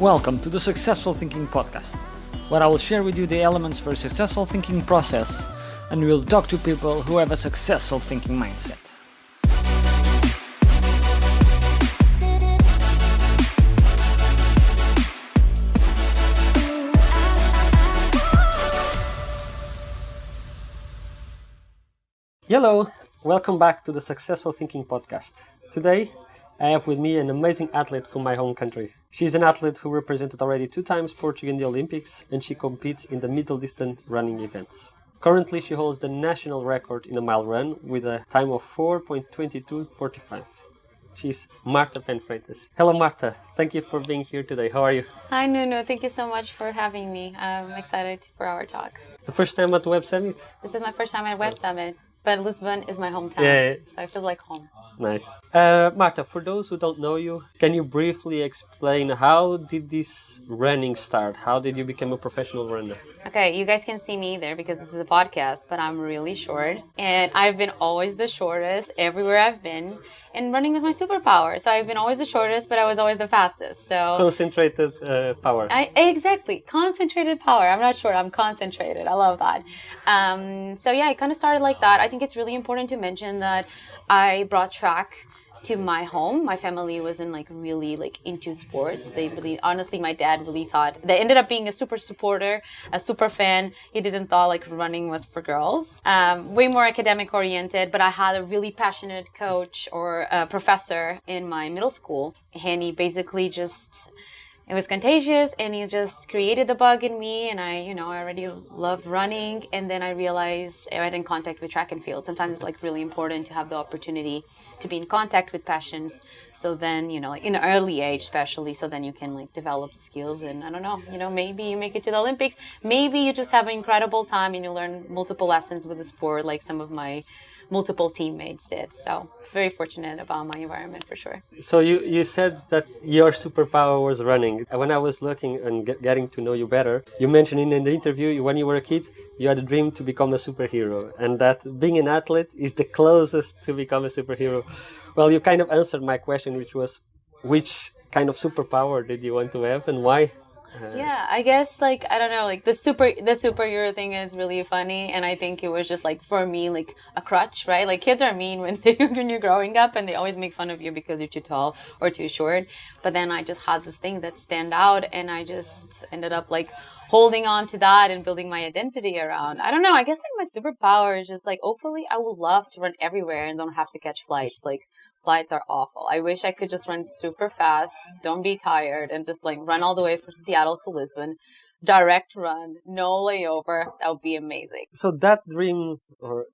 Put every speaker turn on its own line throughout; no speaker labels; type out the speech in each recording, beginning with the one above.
Welcome to the Successful Thinking Podcast, where I will share with you the elements for a successful thinking process, and we will talk to people who have a successful thinking mindset. Hello, welcome back to the Successful Thinking Podcast. Today, I have with me an amazing athlete from my home country. She's an athlete who represented already 2 times Portugal in the Olympics, and she competes in the middle distance running events. Currently, she holds the national record in a mile run with a time of 4.22:45. She's Marta Pen Freitas. Hello Marta, thank you for being here today. How are you?
Hi Nuno, thank you so much for having me. I'm excited for our talk.
The first time at Web Summit?
This is my first time at Web Summit, but Lisbon is my hometown, so I feel like home.
Nice. Marta, for those who don't know you, can you briefly explain how did this running start? How did you become a professional runner?
Okay, you guys can see me there because this is a podcast, but I'm really short. And I've been always the shortest everywhere I've been. And running is my superpower. So I've been always the shortest, but I was always the fastest. So
concentrated power.
Exactly. Concentrated power. I'm not short. I'm concentrated. I love that. So yeah, it kind of started like that. I think it's really important to mention that I brought track to my home. My family wasn't really into sports. They really, honestly, my dad really thought, they ended up being a super supporter, a super fan. He didn't thought running was for girls. Way more academic oriented, but I had a really passionate coach or a professor in my middle school, and he basically it was contagious, and he just created the bug in me, and I already loved running, and then I realized I had in contact with track and field. Sometimes it's really important to have the opportunity to be in contact with passions, so then, in an early age especially, so then you can develop the skills, and I don't know, maybe you make it to the Olympics, maybe you just have an incredible time and you learn multiple lessons with the sport like some of my multiple teammates did. So very fortunate about my environment for sure.
So you said that your superpower was running. When I was looking and getting to know you better, you mentioned in the interview when you were a kid, you had a dream to become a superhero, and that being an athlete is the closest to become a superhero. Well, you kind of answered my question, which was, which kind of superpower did you want to have and why?
Yeah, I guess I don't know, the superhero thing is really funny, and I think it was just for me a crutch, right? Kids are mean when you're growing up, and they always make fun of you because you're too tall or too short. But then I just had this thing that stand out, and I just ended up holding on to that and building my identity around. I don't know, I guess my superpower is just hopefully I would love to run everywhere and don't have to catch flights. Flights are awful. I wish I could just run super fast, don't be tired, and just run all the way from Seattle to Lisbon. Direct run, no layover. That would be amazing.
So that dream, or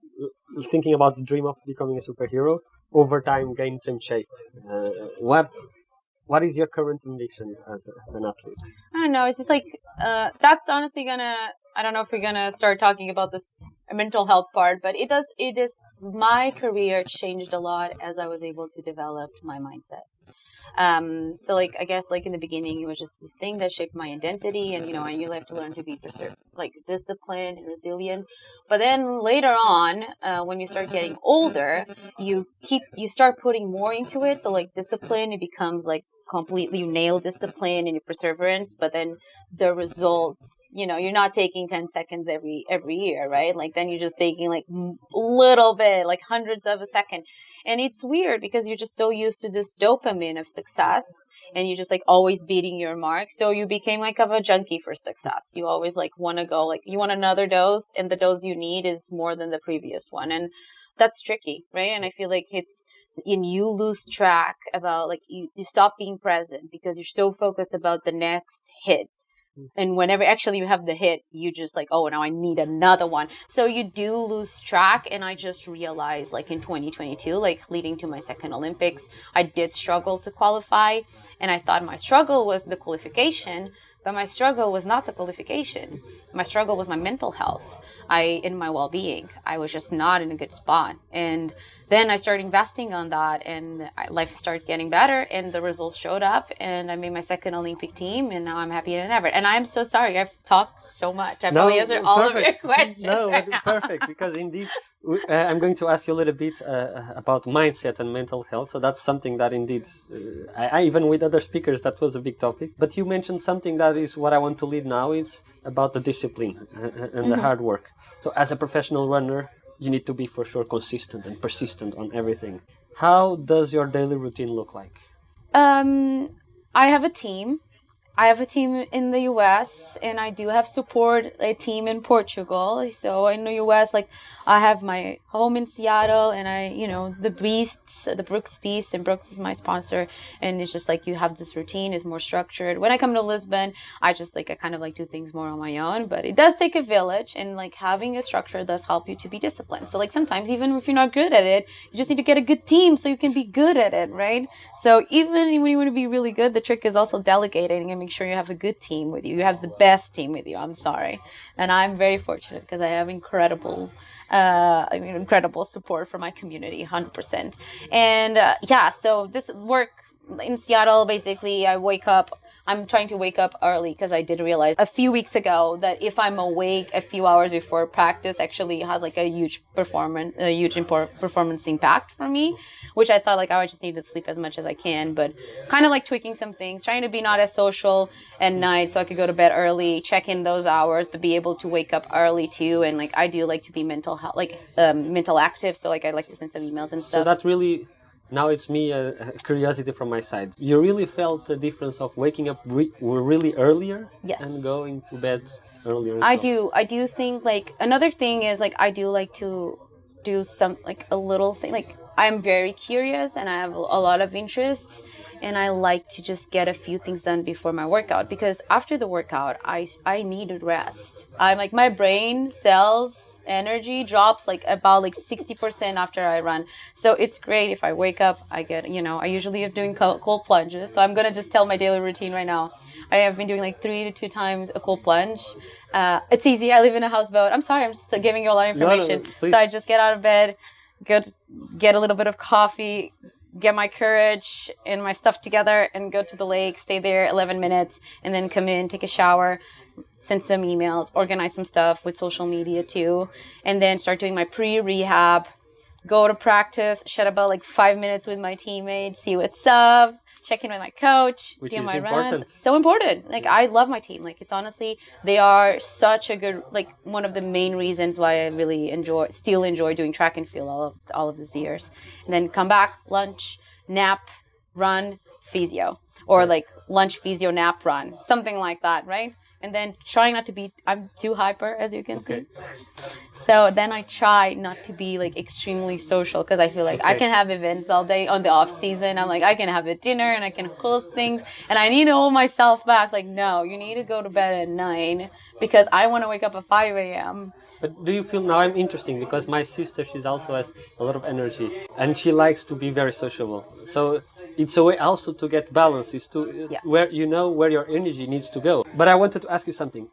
thinking about the dream of becoming a superhero, over time gained some shape. What is your current ambition as an athlete?
I don't know. It's just that's honestly I don't know if we're gonna start talking about this mental health part, but it is my career changed a lot as I was able to develop my mindset. So I guess in the beginning it was just this thing that shaped my identity, and you have to learn to be disciplined and resilient. But then later on, when you start getting older, you start putting more into it. So discipline, it becomes completely, you nail discipline and your perseverance, but then the results, you're not taking 10 seconds every year, right? Then you're just taking a little bit, hundreds of a second. And it's weird because you're just so used to this dopamine of success, and you're just always beating your mark. So you became of a junkie for success. You always want to go, you want another dose, and the dose you need is more than the previous one. And that's tricky, right? And I feel you lose track about you stop being present because you're so focused about the next hit. And whenever actually you have the hit, you just oh, now I need another one. So you do lose track. And I just realized in 2022, leading to my second Olympics, I did struggle to qualify. And I thought my struggle was the qualification, but my struggle was not the qualification. My struggle was my mental health. In my well-being. I was just not in a good spot. And then I started investing on that, and life started getting better, and the results showed up, and I made my second Olympic team, and now I'm happier than ever. And I'm so sorry, I've talked so much. I probably answered all of your questions.
No, perfect, because indeed, I'm going to ask you a little bit about mindset and mental health. So that's something that indeed, I even with other speakers, that was a big topic. But you mentioned something that is what I want to lead now is about the discipline and the hard work. So as a professional runner, you need to be for sure consistent and persistent on everything. How does your daily routine look like?
I have a team. I have a team in the US, and I do have support a team in Portugal. So in the US, like I have my home in Seattle, and the Brooks Beast, and Brooks is my sponsor. And it's just like you have this routine, is more structured. When I come to Lisbon, I kind of like do things more on my own, but it does take a village, and like having a structure does help you to be disciplined. So like sometimes even if you're not good at it, you just need to get a good team so you can be good at it, right? So even when you want to be really good, the trick is also delegating and make sure you have a good team with you. You have the best team with you. I'm sorry. And I'm very fortunate because I have incredible support from my community, 100%. And so this work in Seattle, basically I'm trying to wake up early because I did realize a few weeks ago that if I'm awake a few hours before practice actually has like a huge performance impact for me, which I thought like I just need to sleep as much as I can, but kind of like tweaking some things, trying to be not as social at night so I could go to bed early, check in those hours, but be able to wake up early too. And like I do like to be mental active, so like I like to send some emails and stuff.
So that really... Now it's me, a curiosity from my side. You really felt the difference of waking up really earlier and going to bed earlier?
I do think like another thing is like I do like to do some like a little thing. Like I'm very curious and I have a lot of interests, and I like to just get a few things done before my workout, because after the workout I need rest. I'm like my brain cells energy drops like about like 60% after I run. So it's great if I wake up, I get, I usually am doing cold plunges. So I'm going to just tell my daily routine right now. I have been doing like 3 to 2 times a cold plunge. It's easy. I live in a houseboat. I'm sorry. I'm just giving you a lot of information.
No,
so I just get out of bed, get a little bit of coffee, get my courage and my stuff together and go to the lake, stay there 11 minutes, and then come in, take a shower, send some emails, organize some stuff with social media too, and then start doing my pre-rehab, go to practice, shut about like 5 minutes with my teammates, see what's up, check in with my coach, do my runs. So important. Like I love my team. Like it's honestly, they are such a good, like one of the main reasons why I really still enjoy doing track and field all of these years. And then come back, lunch, nap, run, physio, or like lunch, physio, nap, run, something like that, right? And then trying not to be, I'm too hyper, as you can see. So then I try not to be like extremely social, because I feel like I can have events all day on the off season. I'm like, I can have a dinner and I can host things and I need to hold myself back. Like, no, you need to go to bed at 9 because I want to wake up at 5 a.m.
But do you feel, now I'm interesting because my sister, she's also has a lot of energy and she likes to be very sociable. So it's a way also to get balance, is to where your energy needs to go. But I wanted to ask you something.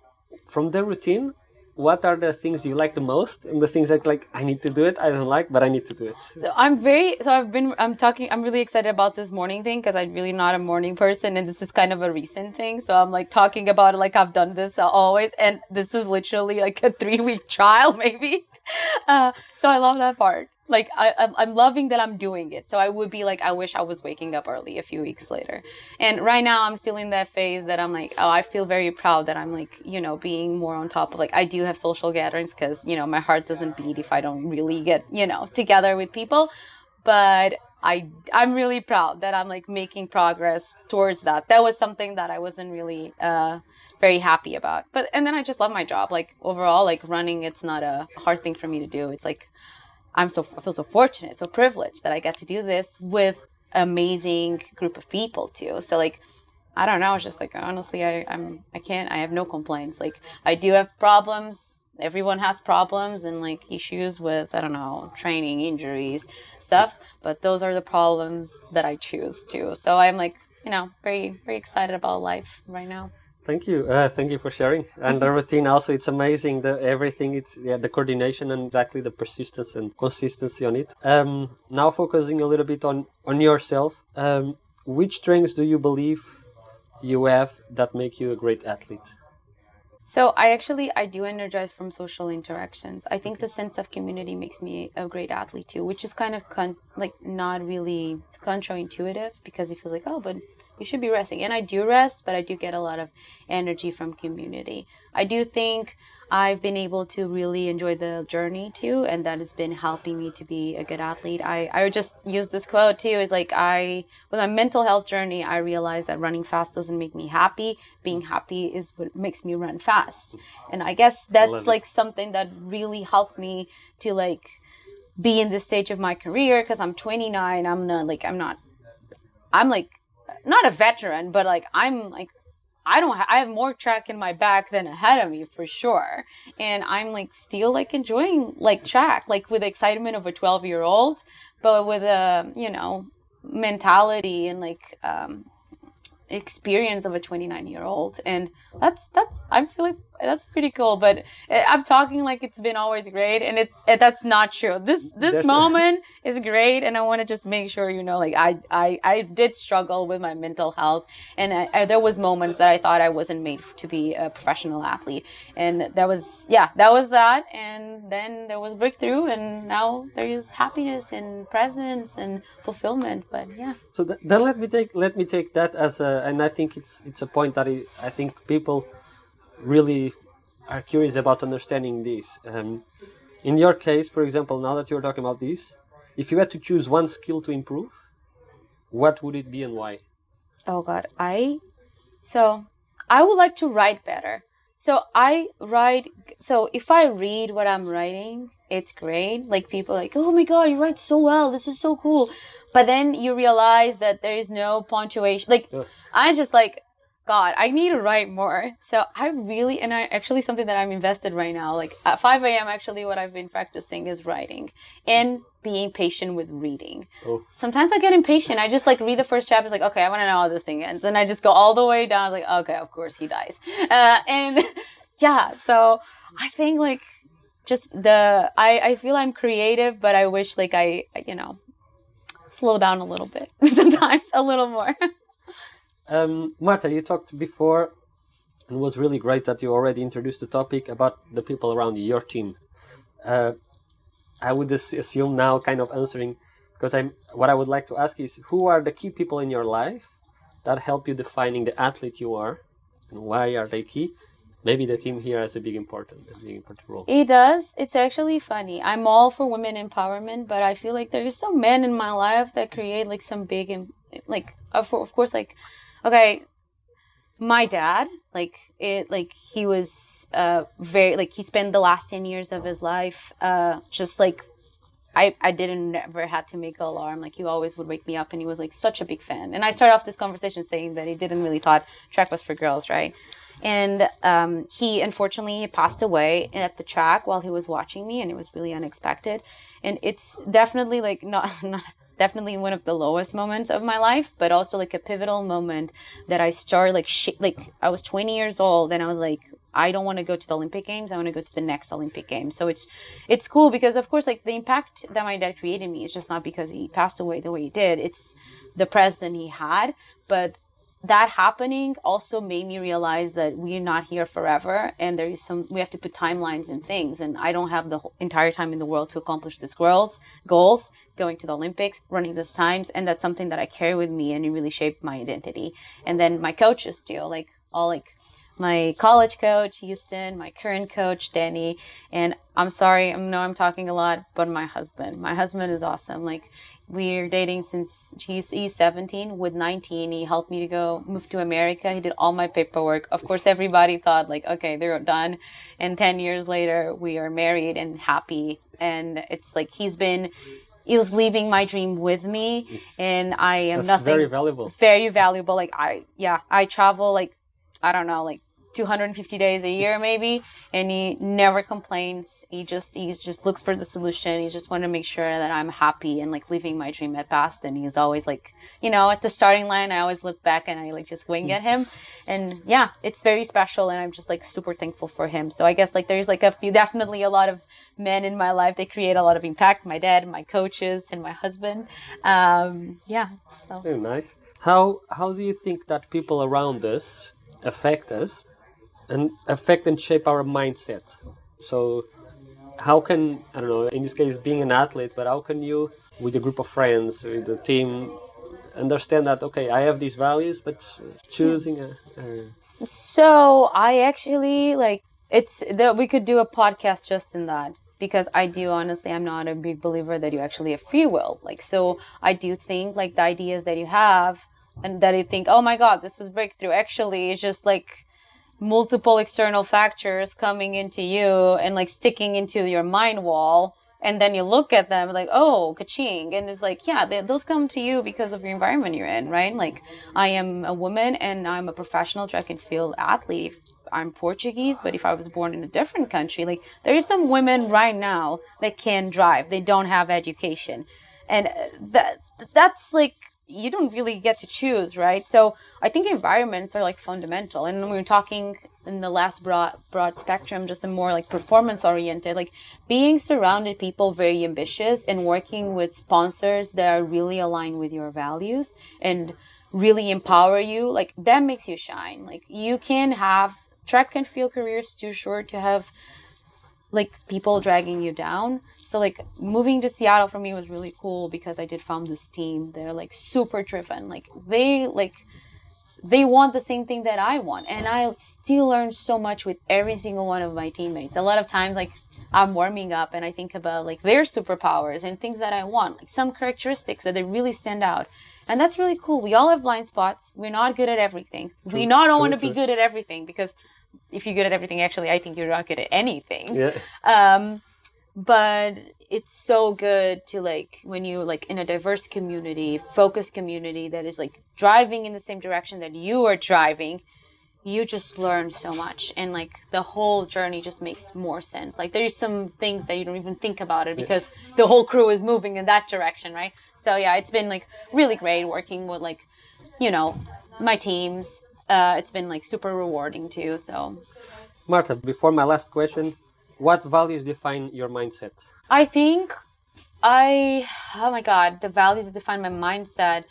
From the routine, what are the things you like the most and the things that like I need to do it, I don't like, but I need to do it?
So I'm really excited about this morning thing because I'm really not a morning person, and this is kind of a recent thing. So I'm like talking about it like I've done this always, and this is literally like a 3-week trial maybe. So I love that part. Like I'm loving that I'm doing it. So I would be like, I wish I was waking up early a few weeks later. And right now I'm still in that phase that I'm like, I feel very proud that I'm like, being more on top of like, I do have social gatherings because, my heart doesn't beat if I don't really get, together with people. But I'm really proud that I'm like making progress towards that. That was something that I wasn't really very happy about. And then I just love my job. Like overall, like running, it's not a hard thing for me to do. It's like, I feel so fortunate, so privileged that I get to do this with an amazing group of people too. So like, I don't know. It's just like, honestly, I have no complaints. Like I do have problems. Everyone has problems and like issues with, I don't know, training, injuries, stuff. But those are the problems that I choose to. So I'm like, very, very excited about life right now.
Thank you. Thank you for sharing. And the routine also, it's amazing. The coordination and exactly the persistence and consistency on it. Now focusing a little bit on yourself. Which strengths do you believe you have that make you a great athlete?
So I do energize from social interactions. I think the sense of community makes me a great athlete too, which is kind of not really counterintuitive, because you feel like, oh, but you should be resting. And I do rest, but I do get a lot of energy from community. I do think I've been able to really enjoy the journey too, and that has been helping me to be a good athlete. I would just use this quote too, is like, with my mental health journey, I realized that running fast doesn't make me happy. Being happy is what makes me run fast. And I guess that's like something that really helped me to like be in this stage of my career, because I'm 29. I'm like not a veteran, but like I'm like, I have more track in my back than ahead of me for sure. And I'm like still like enjoying like track, like with the excitement of a 12-year-old, but with a, mentality and like, experience of a 29-year-old. And I feel like that's pretty cool. But I'm talking like it's been always great, and that's not true. This moment is great, and I want to just make sure like I did struggle with my mental health, and there was moments that I thought I wasn't made to be a professional athlete, and that was that. And then there was breakthrough, and now there is happiness and presence and fulfillment. But yeah.
So then let me take that as and I think it's a point that I think people really are curious about understanding this. In your case, for example, now that you're talking about this, if you had to choose one skill to improve, what would it be and why?
Oh God, I would like to write better. So if I read what I'm writing, it's great. Like people are like, oh my God, you write so well. This is so cool. But then you realize that there is no punctuation. Like, I just like, God, I need to write more. So actually something that I'm invested right now, like at 5 a.m. actually what I've been practicing is writing and being patient with reading. Oh. Sometimes I get impatient. I just like read the first chapter, like, okay, I want to know how this thing ends. And I just go all the way down, like, okay, of course he dies. And yeah, so I think like just I feel I'm creative, but I wish like I slow down a little bit, sometimes a little more.
Marta, you talked before, and it was really great that you already introduced the topic about the people around you, your team. I would assume now, kind of answering, because what I would like to ask is, who are the key people in your life that help you defining the athlete you are, and why are they key? Maybe the team here has a big important role.
It does. It's actually funny. I'm all for women empowerment, but I feel like there's some men in my life that create like some big, of course, like, okay, my dad, he was very, like, he spent the last 10 years of his life just like, I didn't never had to make an alarm. Like, he always would wake me up, and he was like such a big fan. And I started off this conversation saying that he didn't really thought track was for girls, right? And he unfortunately passed away at the track while he was watching me, and it was really unexpected. And it's definitely like not definitely one of the lowest moments of my life, but also like a pivotal moment that I started like I was 20 years old, and I was like, I don't want to go to the Olympic Games. I want to go to the next Olympic Games. So it's cool because, of course, like the impact that my dad created in me is just not because he passed away the way he did. It's the presence he had. But that happening also made me realize that we're not here forever, and we have to put timelines and things. And I don't have the entire time in the world to accomplish these goals, going to the Olympics, running those times. And that's something that I carry with me, and it really shaped my identity. And then my coaches too, my college coach, Houston, my current coach, Danny, and I'm sorry, I know I'm talking a lot, but my husband is awesome. Like, we're dating since he's 17. With 19, he helped me to move to America. He did all my paperwork. Of course, everybody thought like, okay, they're done. And 10 years later, we are married and happy. And it's like, he's living my dream with me, and I am
That's very valuable.
Very valuable. Like, I travel like, I don't know, like 250 days a year maybe, and he never complains. He just looks for the solution. He just wanted to make sure that I'm happy and like living my dream at best. And he's always like, at the starting line, I always look back and I like just wing at him. And yeah, it's very special, and I'm just like super thankful for him. So I guess like there's like definitely a lot of men in my life. They create a lot of impact. My dad, my coaches, and my husband. Yeah. So.
Very nice. How do you think that people around us affect us, and affect and shape our mindset. So how can, I don't know, in this case being an athlete, but how can you, with a group of friends, with the team, understand that, okay, I have these values, but choosing
So I actually it's that we could do a podcast just in that, because I do honestly, I'm not a big believer that you actually have free will. So I do think the ideas that you have and that you think, oh my God, this was breakthrough. Actually, it's just multiple external factors coming into you and sticking into your mind wall. And then you look at them oh, ka-ching. And it's yeah, those come to you because of your environment you're in, right? I am a woman and I'm a professional track and field athlete. I'm Portuguese, but if I was born in a different country, there is some women right now that can drive. They don't have education. And that's you don't really get to choose, right? So I think environments are fundamental. And when we were talking in the last broad spectrum, just a more performance oriented, being surrounded people very ambitious and working with sponsors that are really aligned with your values and really empower you, that makes you shine. You can have track and field careers too short to have people dragging you down. So moving to Seattle for me was really cool because I did found this team. They're super driven. They want the same thing that I want, and I still learn so much with every single one of my teammates. A lot of times I'm warming up and I think about their superpowers and things that I want, some characteristics that they really stand out. And that's really cool. We all have blind spots. We're not good at everything. We not all want to be good at everything, because if you're good at everything, actually, I think you're not good at anything.
Yeah.
But it's so good to when you in a diverse community, focused community that is driving in the same direction that you are driving, you just learn so much, and the whole journey just makes more sense. There's some things that you don't even think about it because the whole crew is moving in that direction, right? So yeah, it's been really great working with my teams. It's been super rewarding too. So
Marta, before my last question, what values define your mindset?
I think oh my God, the values that define my mindset.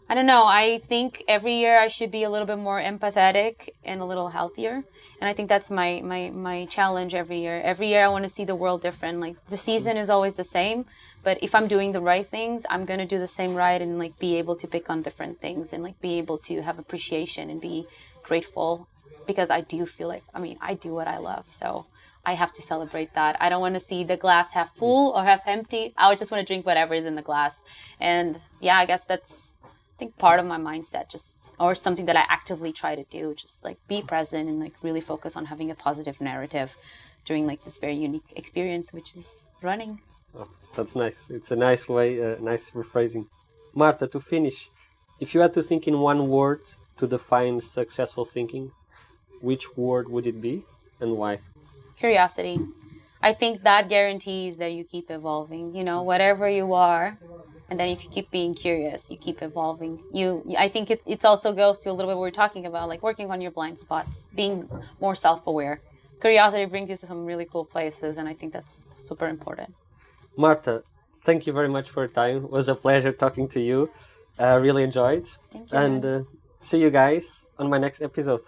I don't know. I think every year I should be a little bit more empathetic and a little healthier. And I think that's my challenge every year. Every year I want to see the world different. The season is always the same, but if I'm doing the right things, I'm going to do the same right and be able to pick on different things and be able to have appreciation and be grateful, because I do feel I do what I love. So I have to celebrate that. I don't want to see the glass half full or half empty. I would just want to drink whatever is in the glass. And yeah, I guess that's part of my mindset, or something that I actively try to do, just be present and really focus on having a positive narrative during this very unique experience, which is running.
Oh, that's nice. It's a nice way, nice rephrasing. Marta, to finish, if you had to think in one word to define successful thinking, which word would it be and why?
Curiosity. I think that guarantees that you keep evolving, whatever you are. And then if you keep being curious, you keep evolving. I think it also goes to a little bit what we're talking about, working on your blind spots, being more self-aware. Curiosity brings you to some really cool places, and I think that's super important.
Marta, thank you very much for your time. It was a pleasure talking to you. Really enjoyed.
Thank you.
And see you guys on my next episode.